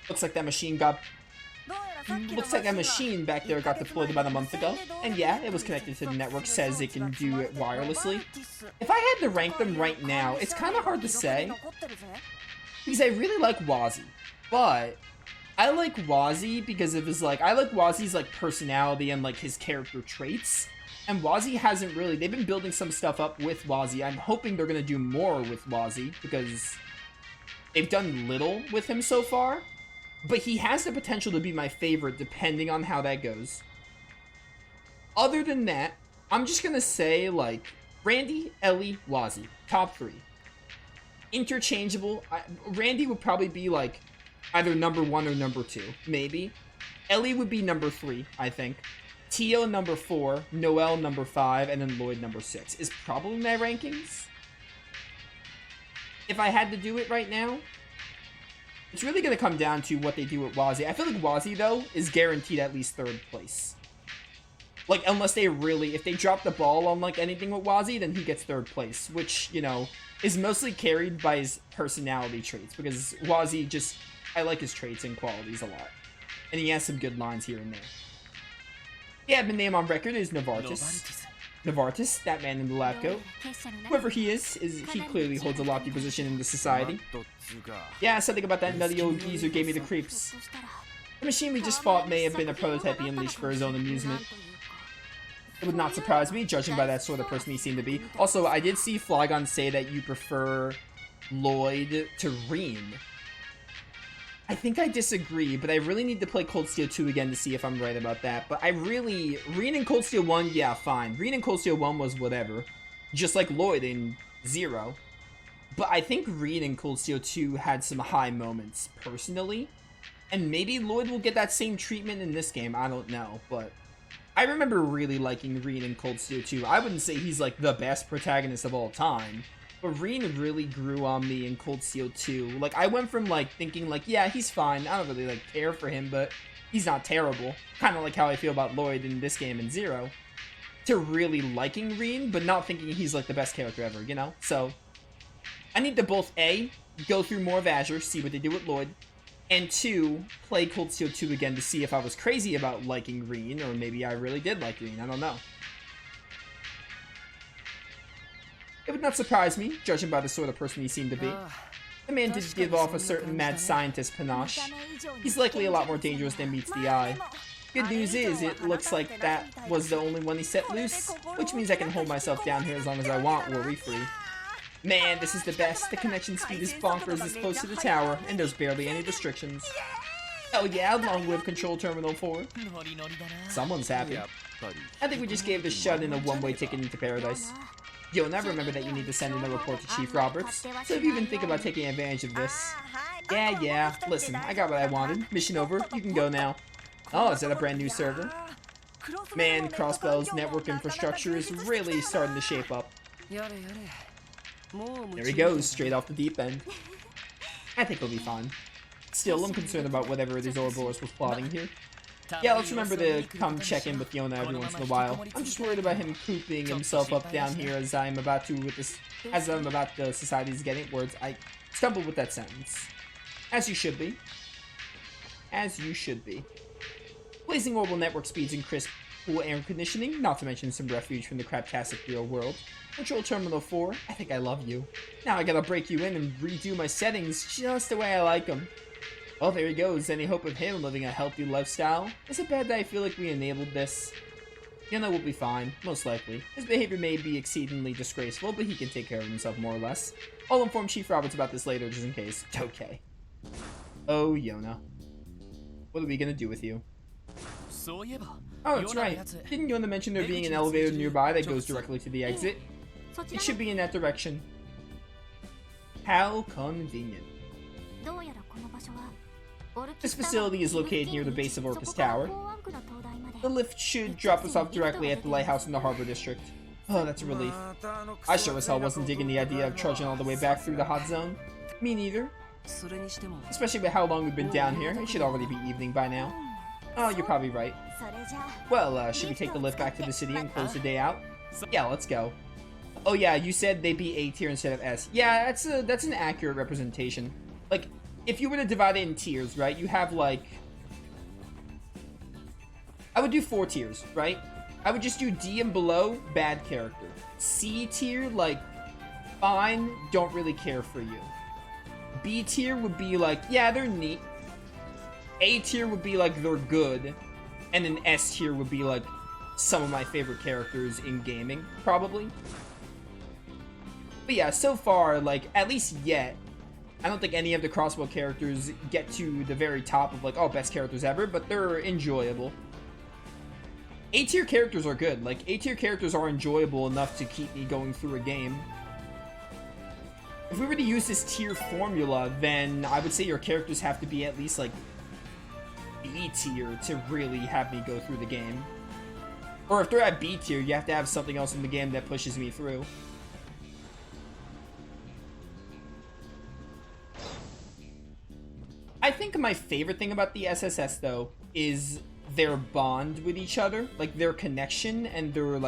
Looks like that machine back there got deployed about a month ago. And yeah, it was connected to the network, says it can do it wirelessly. If I had to rank them right now, it's kind of hard to say. Because I really like Wazzy. But I like Wazzy because of his, I like Wazzy's, personality and, his character traits. And Wazzy hasn't really, they've been building some stuff up with Wazzy. I'm hoping they're going to do more with Wazzy because they've done little with him so far. But he has the potential to be my favorite depending on how that goes. Other than that, I'm just going to say, Randy, Ellie, Wazzy. Top 3. Interchangeable. Randy would probably be, either number 1 or number 2. Maybe. Ellie would be number 3, I think. Tio number 4. Noel number 5. And then Lloyd number 6. Is probably my rankings. If I had to do it right now, it's really going to come down to what they do with Wazzy. I feel like Wazzy, though, is guaranteed at least 3rd place. Unless they really, if they drop the ball on, anything with Wazzy, then he gets 3rd place. Which, is mostly carried by his personality traits. Because Wazzy just, I like his traits and qualities a lot. And he has some good lines here and there. The admin name on record is Novartis. Novartis, that man in the lab coat. Whoever he is he clearly holds a lofty position in the society. Yeah, something about that nutty old geezer gave me the creeps. The machine we just fought may have been a prototype he unleashed for his own amusement. It would not surprise me, judging by that sort of person he seemed to be. Also, I did see Flygon say that you prefer Lloyd to Reen. I think I disagree, but I really need to play Cold Steel 2 again to see if I'm right about that. But Reen and Cold Steel 1, yeah, fine. Reen and Cold Steel 1 was whatever. Just like Lloyd in 0. But I think Reen and Cold Steel 2 had some high moments, personally. And maybe Lloyd will get that same treatment in this game, I don't know. But I remember really liking Reen and Cold Steel 2. I wouldn't say he's, the best protagonist of all time. But Reen really grew on me in Cold Steel 2. I went from, thinking, yeah, he's fine. I don't really, care for him, but he's not terrible. Kind of like how I feel about Lloyd in this game in 0. To really liking Reen, but not thinking he's, the best character ever, you know? So, I need to both, A, go through more of Azure, see what they do with Lloyd, and 2, play Cold Steel 2 again to see if I was crazy about liking Reen, or maybe I really did like Reen. I don't know. It would not surprise me, judging by the sort of person he seemed to be. The man did give off a certain mad scientist panache. He's likely a lot more dangerous than meets the eye. Good news is, it looks like that was the only one he set loose, which means I can hold myself down here as long as I want, worry-free. Man, this is the best. The connection speed is bonkers this close to the tower, and there's barely any restrictions. Oh yeah, long live Control Terminal 4. Someone's happy. I think we just gave the shut-in a one-way ticket into paradise. Yo, now remember that you need to send in a report to Chief Roberts, so if you even think about taking advantage of this. Yeah, listen, I got what I wanted. Mission over, you can go now. Oh, is that a brand new server? Man, Crossbell's network infrastructure is really starting to shape up. There he goes, straight off the deep end. I think he'll be fine. Still, I'm concerned about whatever the Ouroboros was plotting here. Yeah, let's remember to come check in with Yona every once in a while. I'm just worried about him cooping himself up down here as I'm about the society's getting words. I stumbled with that sentence. As you should be. As you should be. Blazing orbital network speeds and crisp, cool air conditioning, not to mention some refuge from the craptastic real world. Control Terminal 4, I think I love you. Now I gotta break you in and redo my settings just the way I like them. Well, there he goes. Any hope of him living a healthy lifestyle? Is it bad that I feel like we enabled this? Yona will be fine, most likely. His behavior may be exceedingly disgraceful, but he can take care of himself more or less. I'll inform Chief Roberts about this later, just in case. Okay. Oh, Yona. What are we gonna do with you? Oh, that's right. Didn't Yona mention there being an elevator nearby that goes directly to the exit? It should be in that direction. How convenient. This facility is located near the base of Orcus Tower. The lift should drop us off directly at the lighthouse in the Harbor District. Oh, that's a relief. I sure as hell wasn't digging the idea of trudging all the way back through the hot zone. Me neither. Especially with how long we've been down here, it should already be evening by now. Oh, you're probably right. Well, should we take the lift back to the city and close the day out? Yeah, let's go. Oh yeah, you said they'd be A tier instead of S. Yeah, that's an accurate representation. Like, if you were to divide it in tiers, right? You have like, I would do 4 tiers, right? I would just do D and below, bad character. C tier, like, fine, don't really care for you. B tier would be like, yeah, they're neat. A tier would be like, they're good. And then S tier would be like, some of my favorite characters in gaming, probably. But yeah, so far, like, at least yet, I don't think any of the Crossbell characters get to the very top of like, oh, best characters ever, but they're enjoyable. A tier characters are good. Like, A tier characters are enjoyable enough to keep me going through a game. If we were to use this tier formula, then I would say your characters have to be at least like B tier to really have me go through the game. Or if they're at B tier, you have to have something else in the game that pushes me through. I think my favorite thing about the SSS, though, is their bond with each other. Like, their connection and their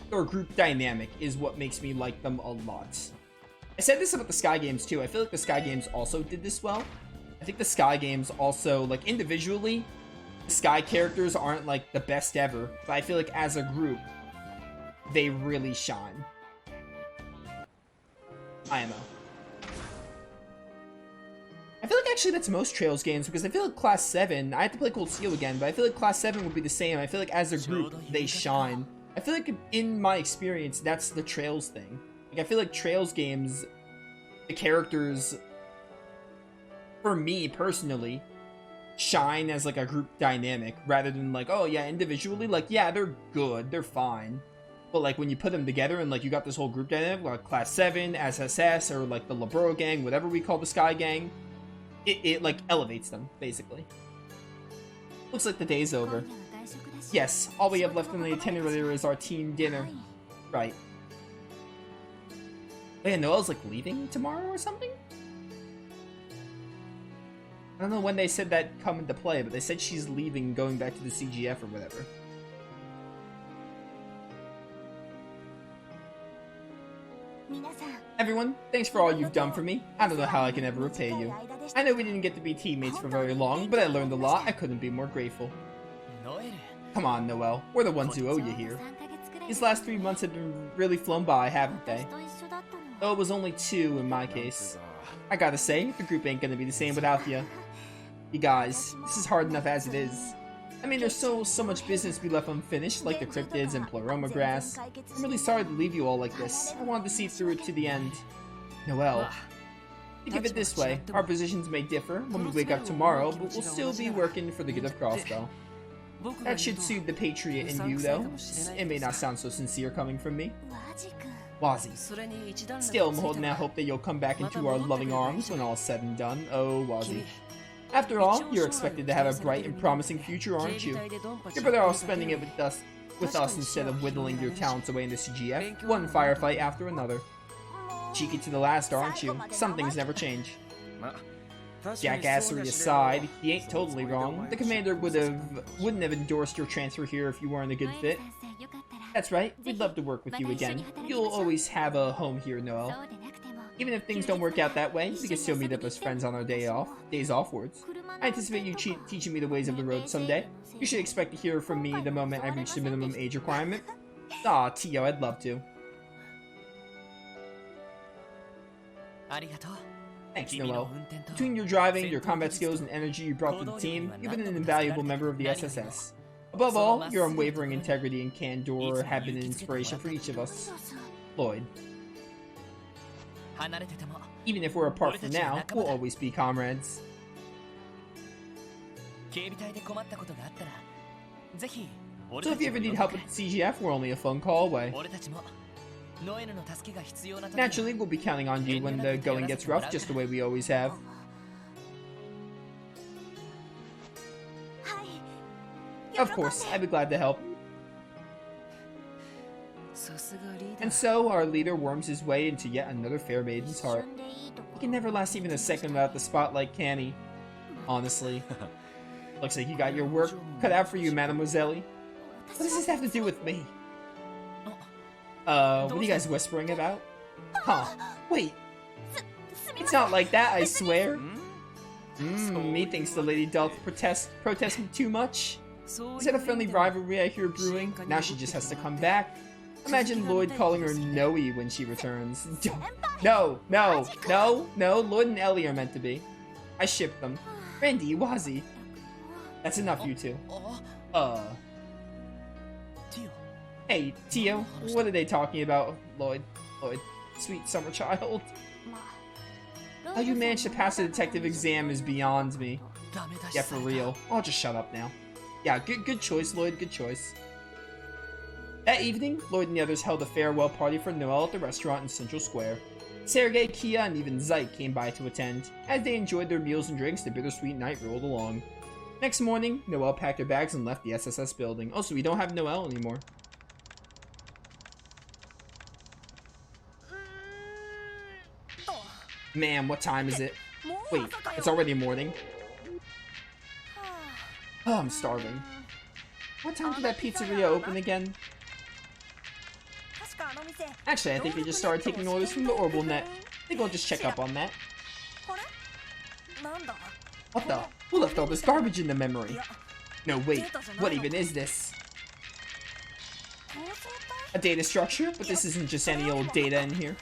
group dynamic is what makes me like them a lot. I said this about the Sky Games, too. I feel like the Sky Games also did this well. I think the Sky Games also, like, individually, the Sky characters aren't, like, the best ever. But I feel like as a group, they really shine. IMO. I feel like actually that's most Trails games, because I feel like Class 7, I have to play Cold Steel again, but I feel like Class 7 would be the same. I feel like as a group, they shine. I feel like in my experience, that's the Trails thing. Like, I feel like Trails games, the characters, for me personally, shine as like a group dynamic, rather than like, oh yeah, individually, like, yeah, they're good, they're fine. But like when you put them together and like you got this whole group dynamic, like Class 7, SSS, or like the Labro gang, whatever we call the Sky gang, it like elevates them, basically. Looks like the day's over. Yes, all we have left on the itinerary is our team dinner. Right. Oh yeah, Noelle's like leaving tomorrow or something? I don't know when they said that come into play, but they said she's leaving, going back to the CGF or whatever. Everyone, thanks for all you've done for me. I don't know how I can ever repay you. I know we didn't get to be teammates for very long, but I learned a lot. I couldn't be more grateful. Come on, Noelle. We're the ones who owe you here. These last 3 months have been really flown by, haven't they? Though it was only 2 in my case. I gotta say, the group ain't gonna be the same without you. You guys, this is hard enough as it is. I mean, there's so much business we left unfinished, like the cryptids and Pleroma grass. I'm really sorry to leave you all like this. I wanted to see through it to the end. Noelle. Think of it this way, our positions may differ when we wake up tomorrow, but we'll still be working for the good of Crossbell. That should soothe the patriot in you, though. It may not sound so sincere coming from me. Wazzy. Still, I'm holding out hope that you'll come back into our loving arms when all's said and done. Oh, Wazzy. After all, you're expected to have a bright and promising future, aren't you? You're better off spending it with us instead of whittling your talents away in the CGF, one firefight after another. Cheeky to the last, aren't you? Some things never change. Jackassery aside, he ain't totally wrong. The commander wouldn't have endorsed your transfer here if you weren't a good fit. That's right, we'd love to work with you again. You'll always have a home here, Noelle. Even if things don't work out that way, we can still meet up as friends on our days offwards. I anticipate you teaching me the ways of the road someday. You should expect to hear from me the moment I reach the minimum age requirement. Aw, Tio, I'd love to. Thanks, Noelle. Between your driving, your combat skills, and energy you brought to the team, you've been an invaluable member of the SSS. Above all, your unwavering integrity and candor have been an inspiration for each of us. Lloyd. Even if we're apart for now, we'll always be comrades. So if you ever need help with the CGF, we're only a phone call away. Naturally, we'll be counting on you when the going gets rough, just the way we always have. Of course, I'd be glad to help. And so, our leader worms his way into yet another fair maiden's heart. He can never last even a second without the spotlight, can he? Honestly. Looks like you got your work cut out for you, Mademoiselle. What does this have to do with me? What are you guys whispering about? Huh, wait. It's not like that, I swear. Methinks the lady doth protest too much. Is that a friendly rivalry I hear brewing? Now she just has to come back. Imagine Lloyd calling her Noe when she returns. No, Lloyd and Ellie are meant to be. I ship them. Randy, Wazzy. That's enough, you two. Hey, Tio, what are they talking about? Lloyd, sweet summer child. How you managed to pass the detective exam is beyond me. Yeah, for real. I'll just shut up now. Yeah, good choice, Lloyd, good choice. That evening, Lloyd and the others held a farewell party for Noelle at the restaurant in Central Square. Sergei, Kia, and even Zyke came by to attend. As they enjoyed their meals and drinks, the bittersweet night rolled along. Next morning, Noelle packed her bags and left the SSS building. Oh, so we don't have Noelle anymore. Man, what time is it? Wait, it's already morning. Oh, I'm starving. What time did that pizzeria open again? Actually, I think they just started taking orders from the Orbital Net. I think I'll just check up on that. What the? Who left all this garbage in the memory? No, wait. What even is this? A data structure? But this isn't just any old data in here.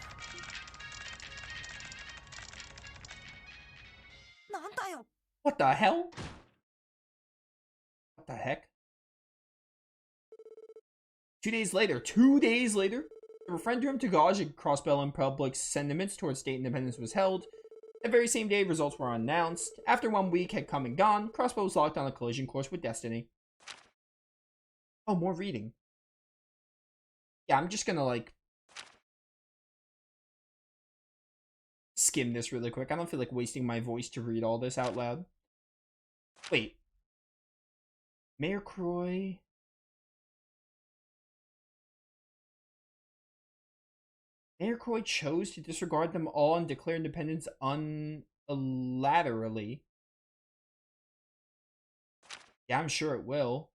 What the hell? What the heck? 2 days later, the referendum to gauge Crossbell and public sentiments towards state independence was held. That very same day, results were announced. After 1 week had come and gone, Crossbell was locked on a collision course with Destiny. Oh, more reading. Yeah, I'm just gonna, like, skim this really quick. I don't feel like wasting my voice to read all this out loud. Wait. Mayor Croy... Mayor Croy chose to disregard them all and declare independence unilaterally. Yeah, I'm sure it will.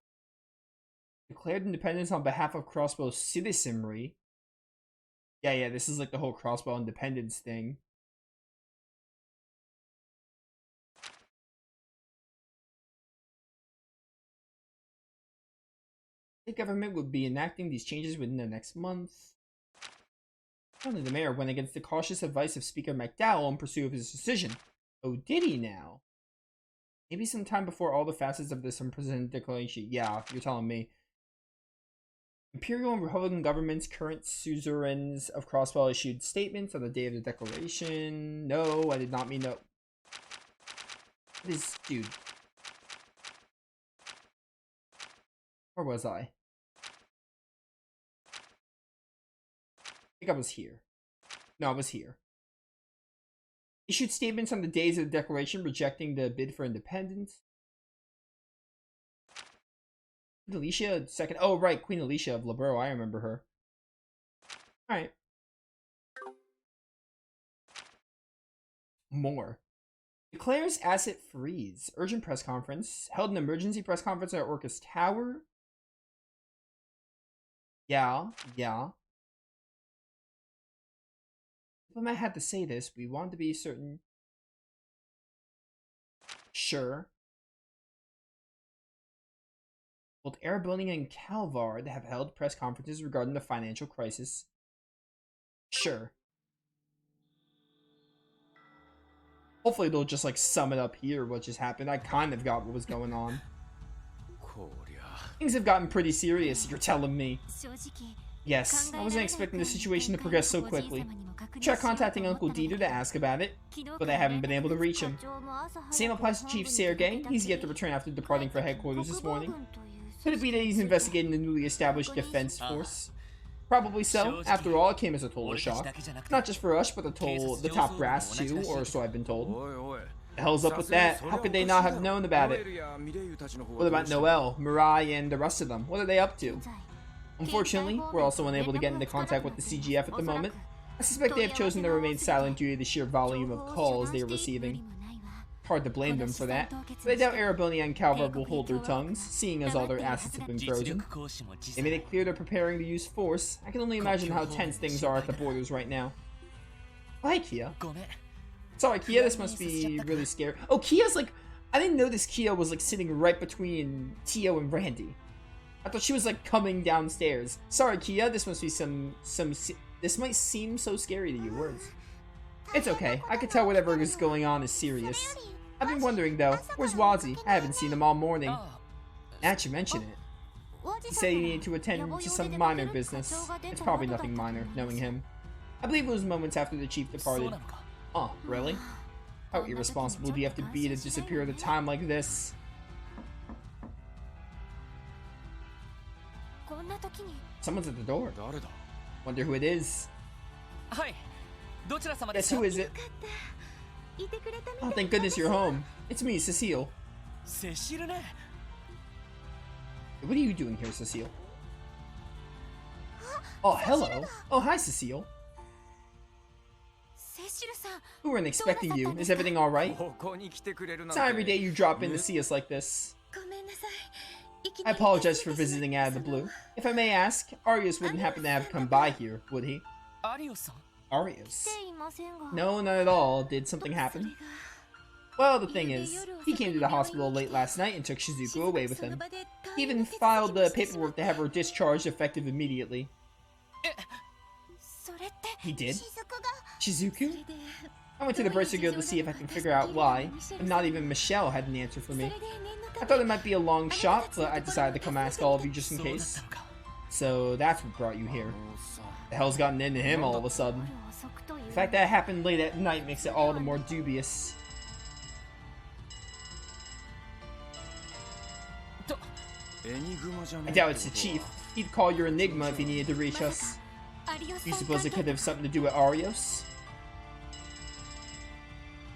Declared independence on behalf of Crossbell citizenry. Yeah, this is like the whole Crossbell independence thing. The government would be enacting these changes within the next month. Only the mayor went against the cautious advice of Speaker McDowell in pursuit of his decision. Oh, did he now? Maybe sometime before all the facets of this unprecedented declaration. Yeah, you're telling me. Imperial and Republican governments, current suzerains of Crossbell, issued statements on the day of the declaration. No, I did not mean no. What is, dude? Where was I? I think I was here. No, I was here. Issued statements on the days of the declaration rejecting the bid for independence. Queen Alicia II. Oh, right. Queen Alicia of Labro. I remember her. Alright. More. Declares asset freeze. Urgent press conference. Held an emergency press conference at Orcus Tower. Yeah. I had to say this. We want to be certain. Sure. Both Arability and Calvard have held press conferences regarding the financial crisis. Sure. Hopefully they'll just like sum it up here what just happened. I kind of got what was going on. Things have gotten pretty serious, you're telling me. Yes, I wasn't expecting the situation to progress so quickly. I tried contacting Uncle Dieter to ask about it, but I haven't been able to reach him. Same applies to Chief Sergei. He's yet to return after departing for headquarters this morning. Could it be that he's investigating the newly established defense force? Probably so. After all, it came as a total shock. Not just for us, but the top brass too, or so I've been told. The hell's up with that? How could they not have known about it? What about Noelle, Mirai, and the rest of them? What are they up to? Unfortunately, we're also unable to get into contact with the CGF at the moment. I suspect they have chosen to remain silent due to the sheer volume of calls they are receiving. Hard to blame them for that, but I doubt Arability and Calvard will hold their tongues, seeing as all their assets have been frozen. They made it clear they're preparing to use force. I can only imagine how tense things are at the borders right now. Hi, Kia. Sorry, Kia, this must be really scary. Oh, Kia's like... I didn't notice Kia was like sitting right between Tio and Randy. I thought she was like coming downstairs. Sorry, Kia, this must be some... This might seem so scary to you, words. It's okay, I can tell whatever is going on is serious. I've been wondering though, where's Wazzy? I haven't seen him all morning. Now that you mention it. He said he needed to attend to some minor business. It's probably nothing minor, knowing him. I believe it was moments after the chief departed. Oh, really? How irresponsible do you have to be to disappear at a time like this? Someone's at the door. Wonder who it is. Guess who is it? Oh, thank goodness you're home. It's me, Cecile. What are you doing here, Cecile? Oh, hello. Oh, hi, Cecile. We weren't expecting you. Is everything alright? It's not every day you drop in to see us like this. I apologize for visiting out of the blue. If I may ask, Arios wouldn't happen to have come by here, would he? Arios? No, not at all. Did something happen? Well, the thing is, he came to the hospital late last night and took Shizuku away with him. He even filed the paperwork to have her discharged effective immediately. He did? Shizuku? I went to the Bracer Guild to see if I can figure out why, but not even Michelle had an answer for me. I thought it might be a long shot, but I decided to come ask all of you just in case. So that's what brought you here. The hell's gotten into him all of a sudden? The fact that it happened late at night makes it all the more dubious. I doubt it's the chief. He'd call your Enigma if he needed to reach us. You suppose it could have something to do with Arios?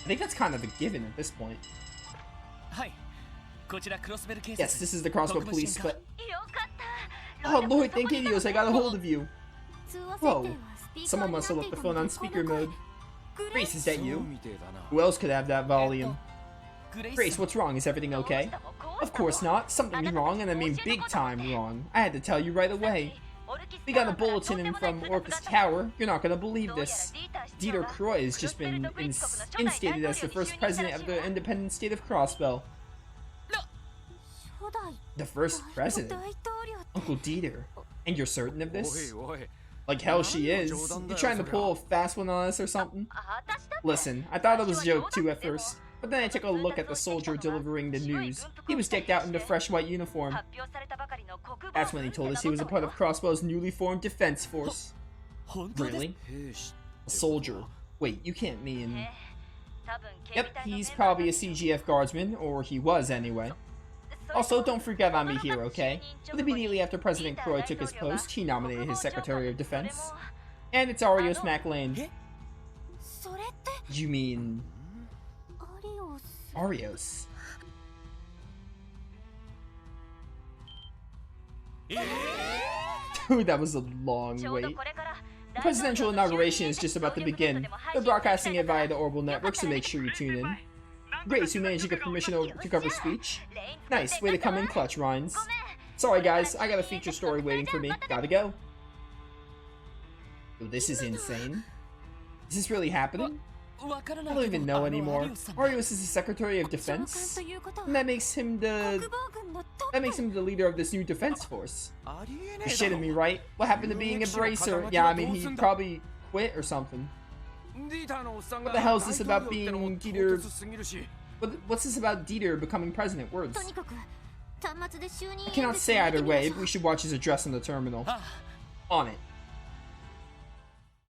I think that's kind of a given at this point. Yes, this is the Crossbell police, but... Oh Lord, thank Idios, I got a hold of you! Whoa, someone must have left the phone on speaker mode. Grace, is that you? Who else could have that volume? Grace, what's wrong? Is everything okay? Of course not. Something's wrong, and I mean big time wrong. I had to tell you right away. We got a bulletin in from Orcus Tower. You're not gonna believe this. Dieter Croy has just been instated as the first president of the independent state of Crossbell. The first president? Uncle Dieter. And you're certain of this? Like hell she is. You trying to pull a fast one on us or something? Listen, I thought it was a joke too at first. But then I took a look at the soldier delivering the news. He was decked out in the fresh white uniform. That's when he told us he was a part of Crossbell's newly formed defense force. Really? A soldier. Wait, you can't mean... Yep, he's probably a CGF guardsman, or he was anyway. Also, don't freak out on me here, okay? But immediately after President Croy took his post, he nominated his Secretary of Defense. And it's Arios MacLane. You mean... Arios. Dude, that was a long wait. The presidential inauguration is just about to begin. They're broadcasting it via the Orbital network, so make sure you tune in. Grace, you managed to get permission to cover speech? Nice, way to come in clutch, Rhines. Sorry guys, I got a feature story waiting for me. Gotta go. Oh, this is insane. Is this really happening? I don't even know anymore. Arios is the Secretary of Defense? And that makes him the leader of this new defense force. You're shitting me, right? What happened to being a bracer? Yeah, I mean, he probably quit or something. What the hell is this about being Dieter... What's this about Dieter becoming president? Words. I cannot say either way, but we should watch his address in the terminal. On it.